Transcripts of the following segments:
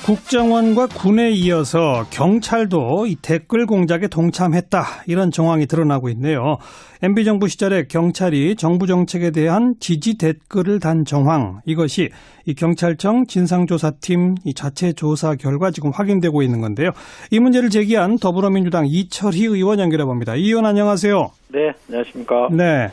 국정원과 군에 이어서 경찰도 이 댓글 공작에 동참했다, 이런 정황이 드러나고 있네요. MB정부 시절에 경찰이 정부 정책에 대한 지지 댓글을 단 정황, 이것이 이 경찰청 진상조사팀 이 자체 조사 결과 지금 확인되고 있는 건데요. 이 문제를 제기한 더불어민주당 이철희 의원 연결해 봅니다. 이 의원 안녕하세요. 네, 안녕하십니까. 네,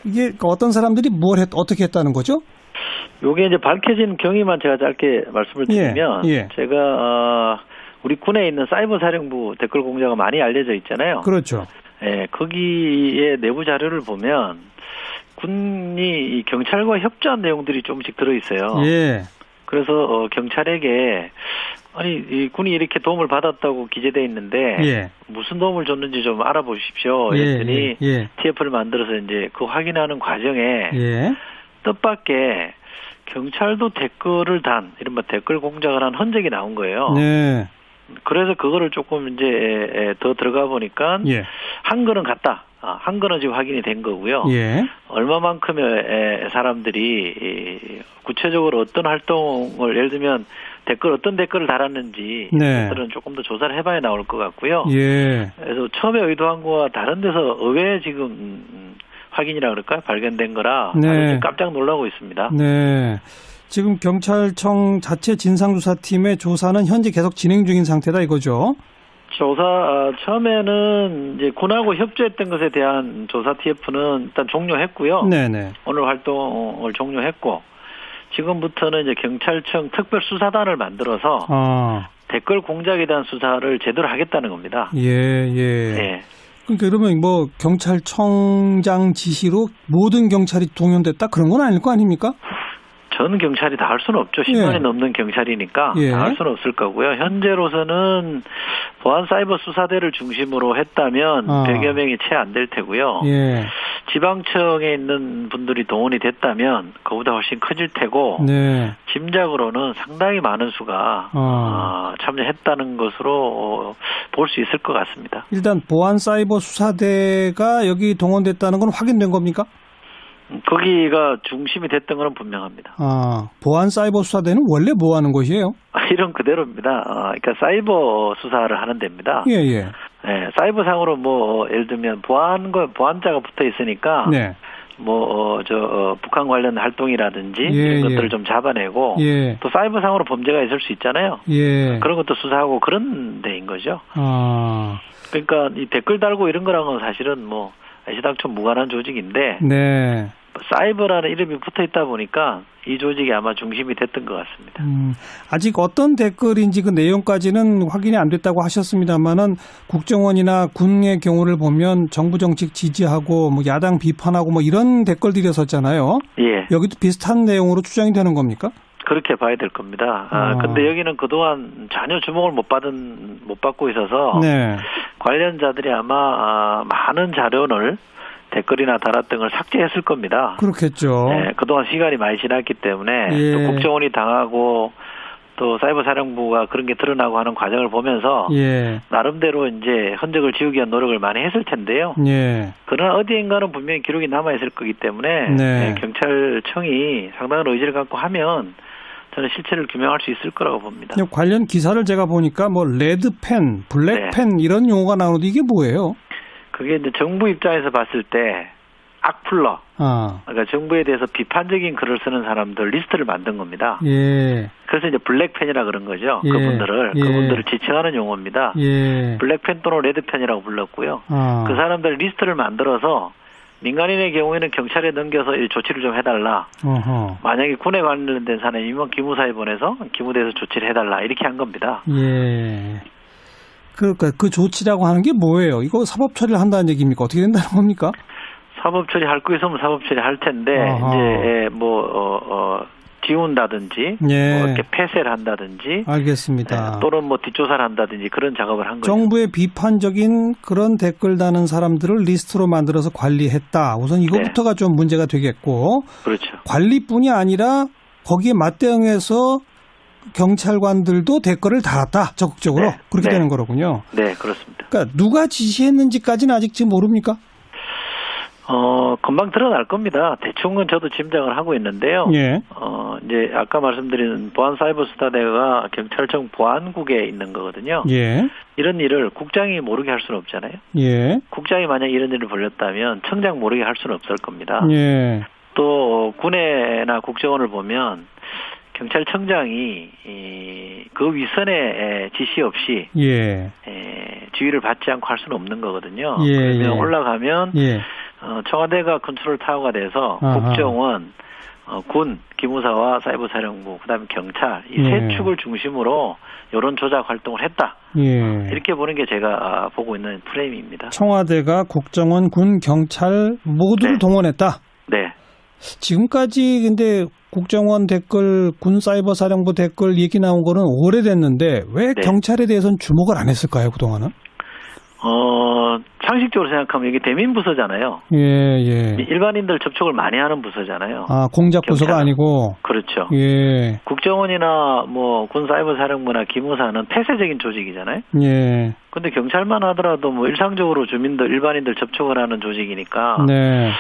이게 어떤 사람들이 어떻게 했다는 거죠? 요게 이제 밝혀진 경위만 제가 짧게 말씀을 드리면, 제가 우리 군에 있는 사이버 사령부 댓글 공작가 많이 알려져 있잖아요. 그렇죠. 예, 거기에 내부 자료를 보면 군이 이 경찰과 협조한 내용들이 조금씩 들어 있어요. 예. 그래서 경찰에게 이 군이 이렇게 도움을 받았다고 기재돼 있는데 무슨 도움을 줬는지 좀 알아보십시오. 그랬더니 TF를 만들어서 이제 그 확인하는 과정에 뜻밖의 경찰도 댓글을 이른바 댓글 공작을 한 흔적이 나온 거예요. 네. 그래서 그거를 조금 이제 더 들어가 보니까 한 건은 같다. 한 건은 지금 확인이 된 거고요. 얼마만큼의 사람들이 구체적으로 어떤 활동을, 예를 들면 어떤 댓글을 달았는지 이것들은 조금 더 조사를 해봐야 나올 것 같고요. 그래서 처음에 의도한 거와 다른 데서 의외에 지금 확인이라 그럴까요? 발견된 거라 아주 깜짝 놀라고 있습니다. 네. 지금 경찰청 자체 진상조사팀의 조사는 현재 계속 진행 중인 상태다, 이거죠? 처음에는 이제 군하고 협조했던 것에 대한 조사 TF는 일단 종료했고요. 네네. 오늘 활동을 종료했고, 지금부터는 이제 경찰청 특별수사단을 만들어서 댓글 공작에 대한 수사를 제대로 하겠다는 겁니다. 그러니까 이러면 경찰청장 지시로 모든 경찰이 동원됐다, 그런 건 아닐 거 아닙니까? 전 경찰이 다 할 수는 없죠. 10만이 넘는 경찰이니까 다 할 수는 없을 거고요. 현재로서는 보안사이버 수사대를 중심으로 했다면 100여 명이 채 안 될 테고요. 지방청에 있는 분들이 동원이 됐다면 그보다 훨씬 커질 테고, 짐작으로는 상당히 많은 수가 참여했다는 것으로 볼 수 있을 것 같습니다. 일단 보안사이버 수사대가 여기 동원됐다는 건 확인된 겁니까? 거기가 중심이 됐던 건 분명합니다. 보안사이버 수사대는 원래 뭐 하는 곳이에요? 이런 그대로입니다. 그러니까 사이버 수사를 하는 데입니다. 사이버상으로 예를 들면 보안자가 붙어 있으니까 북한 관련 활동이라든지 이런 것들을 좀 잡아내고 또 사이버상으로 범죄가 있을 수 있잖아요. 그런 것도 수사하고 그런 데인 거죠. 그러니까 이 댓글 달고 이런 거랑은 사실은 애시당초 무관한 조직인데 사이버라는 이름이 붙어 있다 보니까 이 조직이 아마 중심이 됐던 것 같습니다. 아직 어떤 댓글인지 그 내용까지는 확인이 안 됐다고 하셨습니다만은 국정원이나 군의 경우를 보면 정부 정책 지지하고 야당 비판하고 이런 댓글들이었었잖아요. 여기도 비슷한 내용으로 추정이 되는 겁니까? 그렇게 봐야 될 겁니다. 근데 여기는 그동안 전혀 주목을 못 받고 있어서 관련자들이 아마 많은 자료를 댓글이나 달았던 걸 삭제했을 겁니다. 그렇겠죠. 그동안 시간이 많이 지났기 때문에 또 국정원이 당하고 또 사이버 사령부가 그런 게 드러나고 하는 과정을 보면서 나름대로 이제 흔적을 지우기 위한 노력을 많이 했을 텐데요. 그러나 어디인가는 분명히 기록이 남아있을 거기 때문에 경찰청이 상당한 의지를 갖고 하면 저는 실체를 규명할 수 있을 거라고 봅니다. 관련 기사를 제가 보니까 레드펜, 블랙펜 이런 용어가 나오는데 이게 뭐예요? 그게 이제 정부 입장에서 봤을 때 악플러, 그러니까 정부에 대해서 비판적인 글을 쓰는 사람들 리스트를 만든 겁니다. 그래서 이제 블랙펜이라 그런 거죠. 그분들을 지칭하는 용어입니다. 블랙펜 또는 레드펜이라고 불렀고요. 그 사람들 리스트를 만들어서 민간인의 경우에는 경찰에 넘겨서 조치를 좀 해달라. 만약에 군에 관련된 사람이면 기무사에 보내서 기무대에서 조치를 해달라. 이렇게 한 겁니다. 그러니까 그 조치라고 하는 게 뭐예요? 이거 사법 처리를 한다는 얘기입니까? 어떻게 된다는 겁니까? 사법 처리 할 거 있으면 사법 처리 할 텐데 이제 지운다든지 이렇게 폐쇄를 한다든지 알겠습니다. 또는 뒷조사를 한다든지 그런 작업을 한 거죠. 정부의 비판적인 그런 댓글 다는 사람들을 리스트로 만들어서 관리했다. 우선 이거부터가 좀 문제가 되겠고, 그렇죠. 관리뿐이 아니라 거기에 맞대응해서 경찰관들도 댓글을 달았다, 적극적으로. 그렇게 되는 거로군요. 네, 그렇습니다. 그러니까 누가 지시했는지까지는 아직 지금 모릅니까? 금방 드러날 겁니다. 대충은 저도 짐작을 하고 있는데요. 예. 이제 아까 말씀드린 보안사이버수사대가 경찰청 보안국에 있는 거거든요. 예. 이런 일을 국장이 모르게 할 수는 없잖아요. 예. 국장이 만약 이런 일을 벌였다면 청장 모르게 할 수는 없을 겁니다. 예. 또 군에나 국정원을 보면 경찰청장이 그 윗선의 지시 없이 예. 지휘를 받지 않고 할 수는 없는 거거든요. 예. 그러면 예. 올라가면 예. 청와대가 컨트롤 타워가 돼서 아하. 국정원, 군, 기무사와 사이버사령부, 그다음에 경찰 이 세 예. 축을 중심으로 여론 조작 활동을 했다. 예. 이렇게 보는 게 제가 보고 있는 프레임입니다. 청와대가 국정원, 군, 경찰 모두를 네. 동원했다. 네. 지금까지 근데 국정원 댓글, 군 사이버 사령부 댓글 얘기 나온 거는 오래됐는데 왜 네. 경찰에 대해서는 주목을 안 했을까요, 그동안은? 상식적으로 생각하면 이게 대민부서잖아요. 예, 예. 일반인들 접촉을 많이 하는 부서잖아요. 아, 공작 부서가 경찰은. 아니고. 그렇죠. 예. 국정원이나 뭐 군 사이버 사령부나 기무사는 폐쇄적인 조직이잖아요. 예. 근데 경찰만 하더라도 뭐 일상적으로 주민들, 일반인들 접촉을 하는 조직이니까 네.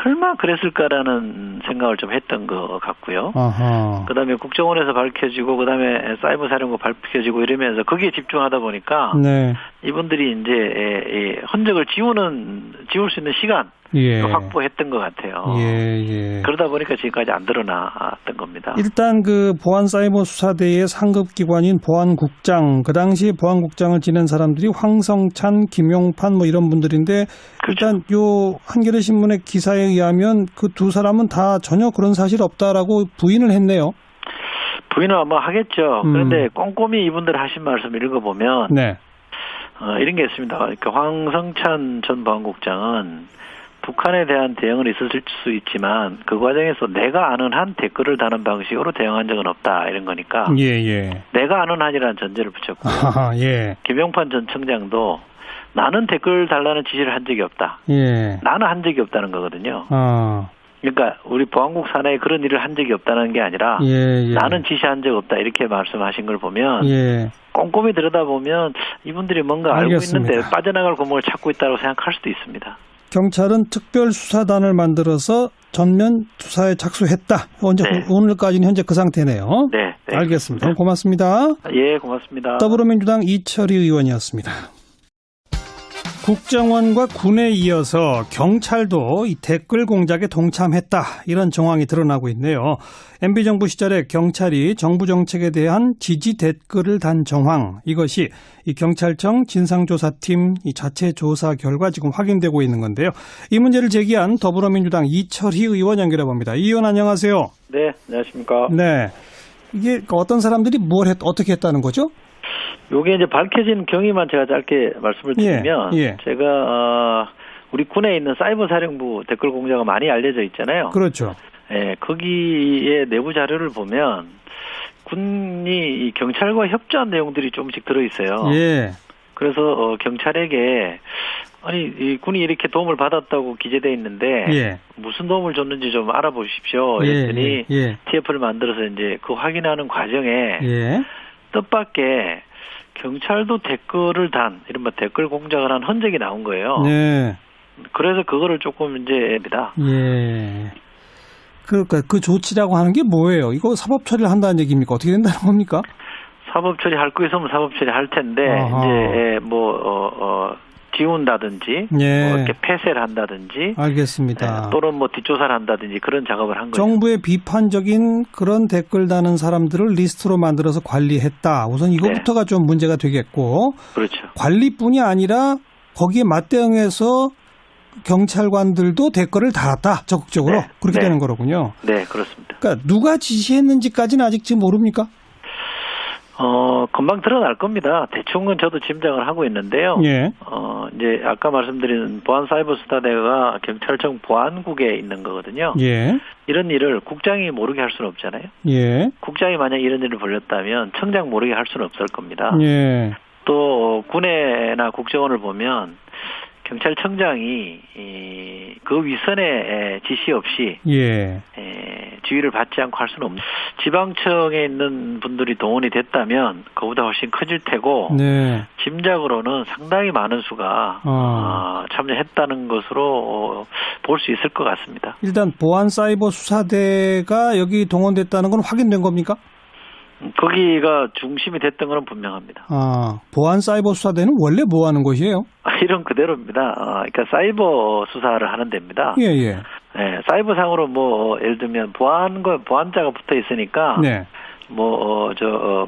설마 그랬을까라는 생각을 좀 했던 것 같고요. 아하. 그다음에 국정원에서 밝혀지고 그다음에 사이버 사령부 밝혀지고 이러면서 거기에 집중하다 보니까 네. 이분들이 이제 흔적을 지울 수 있는 시간 예. 확보했던 것 같아요. 예, 예. 그러다 보니까 지금까지 안 드러났던 겁니다. 일단 그 보안사이버수사대의 상급기관인 보안국장, 그 당시 보안국장을 지낸 사람들이 황성찬, 김용판 뭐 이런 분들인데 그렇죠. 일단 요 한겨레 신문의 기사에 의하면 그 두 사람은 다 전혀 그런 사실 없다라고 부인을 했네요. 부인은 아마 하겠죠. 그런데 꼼꼼히 이분들 하신 말씀 읽어보면 네. 이런 게 있습니다. 그러니까 황성찬 전 보안국장은 북한에 대한 대응은 있었을 수 있지만 그 과정에서 내가 아는 한 댓글을 다는 방식으로 대응한 적은 없다 이런 거니까 예, 예. 내가 아는 한이라는 전제를 붙였고 예. 김용판 전 청장도 나는 댓글 달라는 지시를 한 적이 없다. 예. 나는 한 적이 없다는 거거든요. 아. 그러니까 우리 보안국 산하에 그런 일을 한 적이 없다는 게 아니라 예, 예. 나는 지시한 적 없다 이렇게 말씀하신 걸 보면 예. 꼼꼼히 들여다보면 이분들이 뭔가 알겠습니다. 알고 있는데 빠져나갈 구멍을 찾고 있다고 생각할 수도 있습니다. 경찰은 특별수사단을 만들어서 전면 수사에 착수했다. 네. 오늘까지는 현재 그 상태네요. 네. 네. 알겠습니다. 고맙습니다. 예, 고맙습니다. 더불어민주당 이철희 의원이었습니다. 국정원과 군에 이어서 경찰도 이 댓글 공작에 동참했다. 이런 정황이 드러나고 있네요. MB정부 시절에 경찰이 정부 정책에 대한 지지 댓글을 단 정황, 이것이 이 경찰청 진상조사팀 이 자체 조사 결과 지금 확인되고 있는 건데요. 이 문제를 제기한 더불어민주당 이철희 의원 연결해 봅니다. 이 의원 안녕하세요. 네, 안녕하십니까. 네. 이게 어떤 사람들이 어떻게 했다는 거죠? 요게 이제 밝혀진 경위만 제가 짧게 말씀을 드리면 예. 제가 우리 군에 있는 사이버 사령부 댓글 공작가 많이 알려져 있잖아요. 그렇죠. 예, 거기에 내부 자료를 보면 군이 경찰과 협조한 내용들이 조금씩 들어 있어요. 예. 그래서 경찰에게 이 군이 이렇게 도움을 받았다고 기재돼 있는데 예. 무슨 도움을 줬는지 좀 알아보십시오. 그랬더니 예. TF를 만들어서 이제 그 확인하는 과정에 예. 뜻밖의 경찰도 댓글을 이른바 댓글 공작을 한 흔적이 나온 거예요. 네. 그래서 그거를 조금 이제 예. 그러니까 그 조치라고 하는 게 뭐예요? 이거 사법 처리를 한다는 얘기입니까? 어떻게 된다는 겁니까? 사법 처리할 거 있으면 사법 처리할 텐데 아하. 이제 지운다든지 예. 이렇게 폐쇄를 한다든지 알겠습니다. 또는 뒷조사를 한다든지 그런 작업을 한 거죠. 정부의 비판적인 그런 댓글 다는 사람들을 리스트로 만들어서 관리했다. 우선 이거부터가 좀 문제가 되겠고. 그렇죠. 관리뿐이 아니라 거기에 맞대응해서 경찰관들도 댓글을 달았다. 적극적으로. 그렇게 되는 거로군요. 네, 그렇습니다. 그러니까 누가 지시했는지까지는 아직 지금 모릅니까? 금방 드러날 겁니다. 대충은 저도 짐작을 하고 있는데요. 예. 이제 아까 말씀드린 보안사이버수사대가 경찰청 보안국에 있는 거거든요. 예. 이런 일을 국장이 모르게 할 수는 없잖아요. 예. 국장이 만약 이런 일을 벌였다면 청장 모르게 할 수는 없을 겁니다. 예. 또 군에나 국정원을 보면 경찰청장이 그 윗선의 지시 없이 지휘를 받지 않고 할 수는 없는. 지방청에 있는 분들이 동원이 됐다면 그보다 훨씬 커질 테고 네. 짐작으로는 상당히 많은 수가 참여했다는 것으로 볼 수 있을 것 같습니다. 일단 보안사이버수사대가 여기 동원됐다는 건 확인된 겁니까? 거기가 중심이 됐던 건 분명합니다. 보안사이버수사대는 원래 뭐 하는 곳이에요? 이런 그대로입니다. 그러니까 사이버 수사를 하는 데입니다. 예, 예. 네, 사이버상으로 뭐 예를 들면 보안자가 붙어 있으니까 네.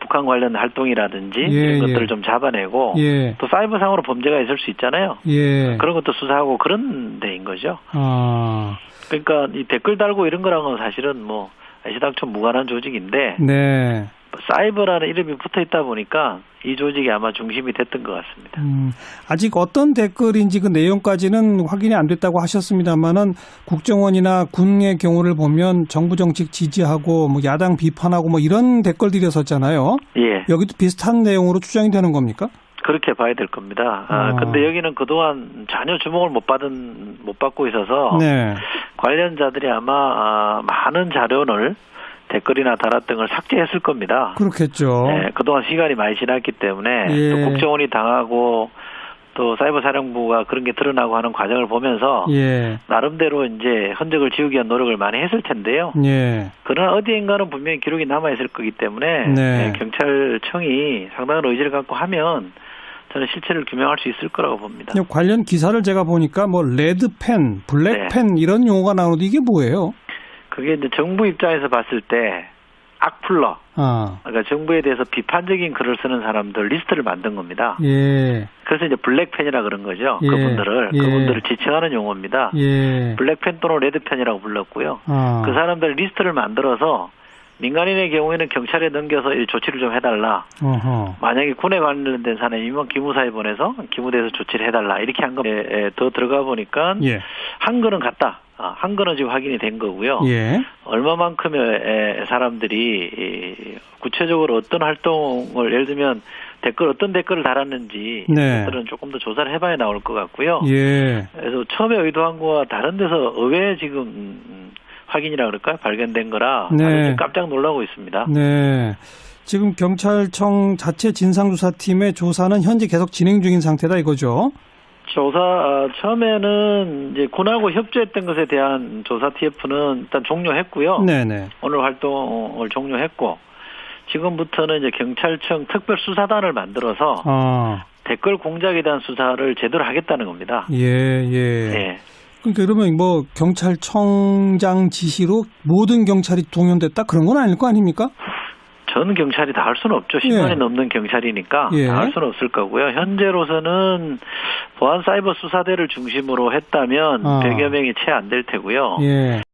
북한 관련 활동이라든지 이런 것들을 좀 잡아내고 또 사이버상으로 범죄가 있을 수 있잖아요. 그런 것도 수사하고 그런 데인 거죠. 그러니까 이 댓글 달고 이런 거랑은 사실은 뭐 애시당초 무관한 조직인데 네. 사이버라는 이름이 붙어 있다 보니까 이 조직이 아마 중심이 됐던 것 같습니다. 아직 어떤 댓글인지 그 내용까지는 확인이 안 됐다고 하셨습니다만은 국정원이나 군의 경우를 보면 정부 정책 지지하고 뭐 야당 비판하고 뭐 이런 댓글들이었었잖아요. 예. 여기도 비슷한 내용으로 추정이 되는 겁니까? 그렇게 봐야 될 겁니다. 근데 여기는 그동안 전혀 주목을 못 받고 있어서 네. 관련자들이 아마 많은 자료를 댓글이나 달았던 걸 삭제했을 겁니다. 그렇겠죠. 네, 그동안 시간이 많이 지났기 때문에 또 국정원이 당하고 또 사이버사령부가 그런 게 드러나고 하는 과정을 보면서 나름대로 이제 흔적을 지우기 위한 노력을 많이 했을 텐데요. 그러나 어디인가는 분명히 기록이 남아있을 거기 때문에 경찰청이 상당한 의지를 갖고 하면 저는 실체를 규명할 수 있을 거라고 봅니다. 관련 기사를 제가 보니까 뭐 레드펜, 블랙펜 이런 용어가 나오는데 이게 뭐예요? 그게 이제 정부 입장에서 봤을 때 악플러, 그러니까 정부에 대해서 비판적인 글을 쓰는 사람들 리스트를 만든 겁니다. 그래서 이제 블랙펜이라 그런 거죠. 그분들을 지칭하는 용어입니다. 블랙펜 또는 레드펜이라고 불렀고요. 그 사람들 리스트를 만들어서 민간인의 경우에는 경찰에 넘겨서 조치를 좀 해달라. 만약에 군에 관련된 사람이면 기무사에 보내서 기무대에서 조치를 해달라. 이렇게 한 거에 더 들어가 보니까 한 거는 같다. 한 거는 지금 확인이 된 거고요. 얼마만큼의 사람들이 구체적으로 어떤 활동을 예를 들면 어떤 댓글을 달았는지 그것들은 조금 더 조사를 해봐야 나올 것 같고요. 그래서 처음에 의도한 거와 다른 데서 의외에 지금 확인이라 그럴까요? 발견된 거라 깜짝 놀라고 있습니다. 네. 지금 경찰청 자체 진상조사팀의 조사는 현재 계속 진행 중인 상태다 이거죠? 처음에는 이제 군하고 협조했던 것에 대한 조사 TF는 일단 종료했고요. 네네. 오늘 활동을 종료했고, 지금부터는 이제 경찰청 특별수사단을 만들어서 댓글 공작에 대한 수사를 제대로 하겠다는 겁니다. 그러니까 그러면 뭐 경찰청장 지시로 모든 경찰이 동원됐다 그런 건 아닐 거 아닙니까? 전 경찰이 다 할 수는 없죠. 10만이 넘는 경찰이니까 다 할 수는 없을 거고요. 현재로서는 보안사이버수사대를 중심으로 했다면 100여 명이 채 안 될 테고요.